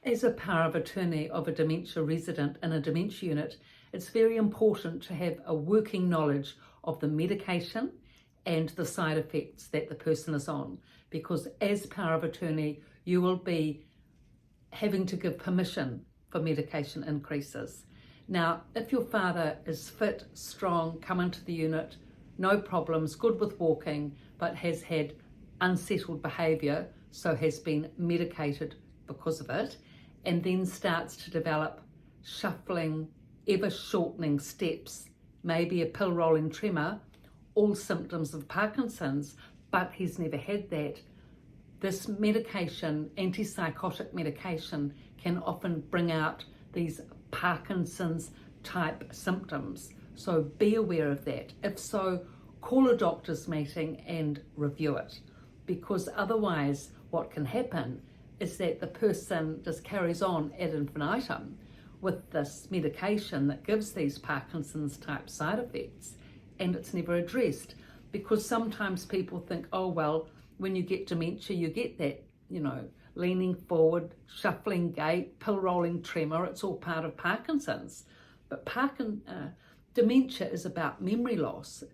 As a power of attorney of a dementia resident in a dementia unit, it's very important to have a working knowledge of the medication and the side effects that the person is on, because as power of attorney, you will be having to give permission for medication increases. Now, if your father is fit, strong, come into the unit, no problems, good with walking, but has had unsettled behaviour, so has been medicated because of it, and then starts to develop shuffling, ever shortening steps, maybe a pill rolling tremor, all symptoms of Parkinson's, but he's never had that. This medication, antipsychotic medication, can often bring out these Parkinson's type symptoms. So be aware of that. If so, call a doctor's meeting and review it, because otherwise what can happen is that the person just carries on ad infinitum with this medication that gives these Parkinson's type side effects, and it's never addressed. Because sometimes people think, oh well, when you get dementia you get that, leaning forward, shuffling gait, pill rolling tremor, it's all part of Parkinson's. But dementia is about memory loss.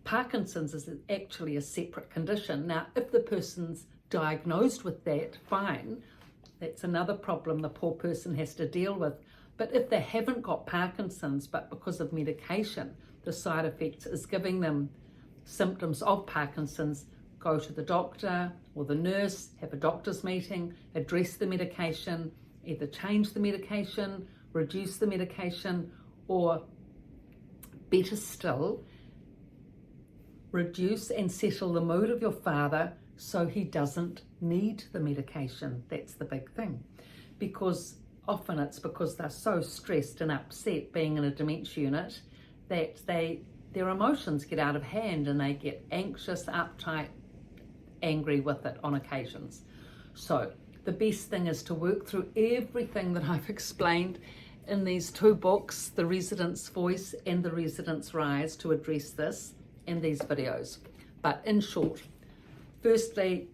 Parkinson's is actually a separate condition. Now, if the person's diagnosed with that, fine, that's another problem the poor person has to deal with. But if they haven't got Parkinson's, but because of medication, the side effects is giving them symptoms of Parkinson's, go to the doctor or the nurse, have a doctor's meeting, address the medication, either change the medication, reduce the medication, or better still, reduce and settle the mood of your father so he doesn't need the medication. That's the big thing. Because often it's because they're so stressed and upset being in a dementia unit that their emotions get out of hand and they get anxious, uptight, angry with it on occasions. So the best thing is to work through everything that I've explained in these two books, The Resident's Voice and The Resident's Rise, to address this in these videos. But in short, firstly,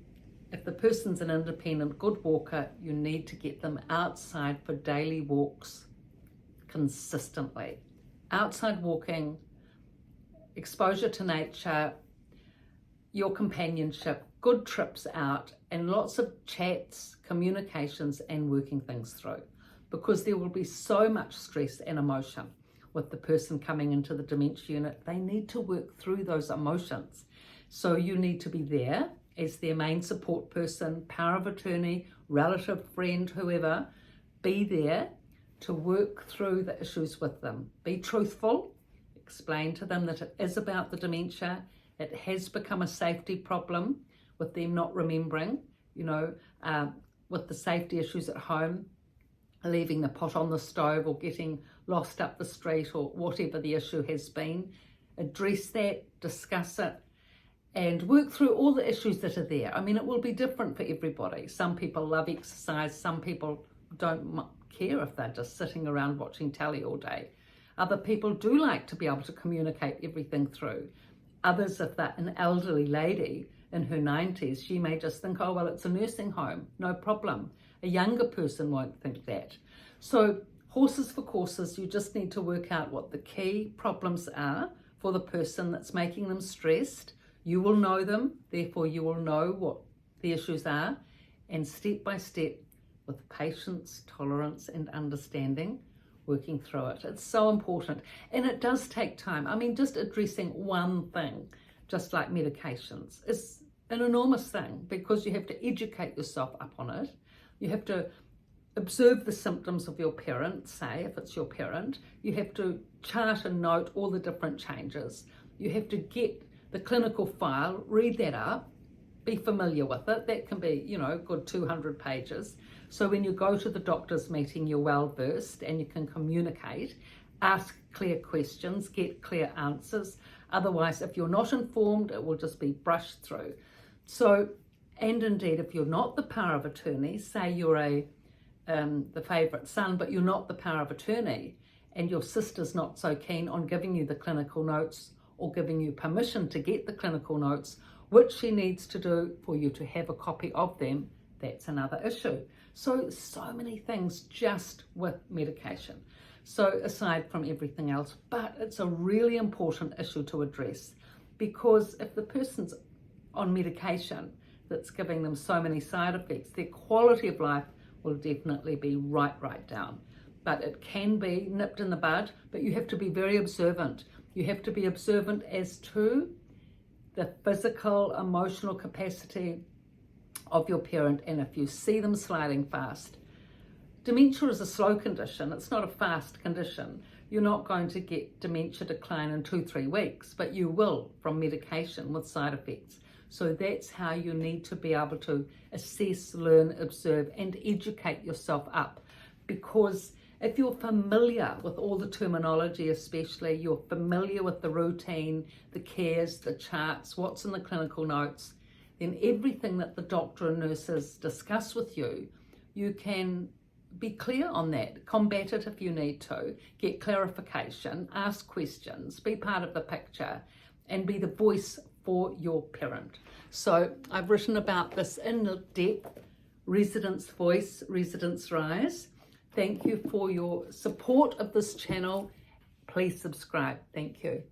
if the person's an independent, good walker, you need to get them outside for daily walks consistently. Outside walking, exposure to nature, your companionship, good trips out, and lots of chats, communications, and working things through. Because there will be so much stress and emotion with the person coming into the dementia unit. They need to work through those emotions. So you need to be there as their main support person, power of attorney, relative, friend, whoever. Be there to work through the issues with them. Be truthful. Explain to them that it is about the dementia. It has become a safety problem with them not remembering, with the safety issues at home, leaving the pot on the stove or getting lost up the street or whatever the issue has been. Address that, discuss it, and work through all the issues that are there. I mean, it will be different for everybody. Some people love exercise, some people don't care if they're just sitting around watching telly all day. Other people do like to be able to communicate everything through. Others, if they're an elderly lady in her 90s, she may just think, oh, well, it's a nursing home, no problem. A younger person won't think that. So horses for courses, you just need to work out what the key problems are for the person that's making them stressed. You will know them, therefore you will know what the issues are, and step by step, with patience, tolerance, and understanding, working through it. It's so important, and it does take time. I mean, just addressing one thing, just like medications, is an enormous thing, because you have to educate yourself up on it. You have to observe the symptoms of your parent, say, if it's your parent. You have to chart and note all the different changes. You have to get the clinical file, read that up, be familiar with it. That can be, good 200 pages. So when you go to the doctor's meeting, you're well versed and you can communicate, ask clear questions, get clear answers. Otherwise, if you're not informed, it will just be brushed through. So, and indeed, if you're not the power of attorney, say you're the favourite son, but you're not the power of attorney, and your sister's not so keen on giving you the clinical notes or giving you permission to get the clinical notes, which she needs to do for you to have a copy of them, that's another issue. So many things just with medication. So aside from everything else, but it's a really important issue to address, because if the person's on medication that's giving them so many side effects, their quality of life will definitely be right down. But it can be nipped in the bud, but you have to be very observant. You have to be observant as to the physical, emotional capacity of your parent, and if you see them sliding fast. Dementia is a slow condition, it's not a fast condition. You're not going to get dementia decline in 2-3 weeks, but you will from medication with side effects. So that's how you need to be able to assess, learn, observe, and educate yourself up. Because if you're familiar with all the terminology, especially, you're familiar with the routine, the cares, the charts, what's in the clinical notes, then everything that the doctor and nurses discuss with you, you can be clear on that, combat it if you need to, get clarification, ask questions, be part of the picture, and be the voice for your parent. So I've written about this in depth, Residents' Voice, Residents' Rise. Thank you for your support of this channel. Please subscribe. Thank you.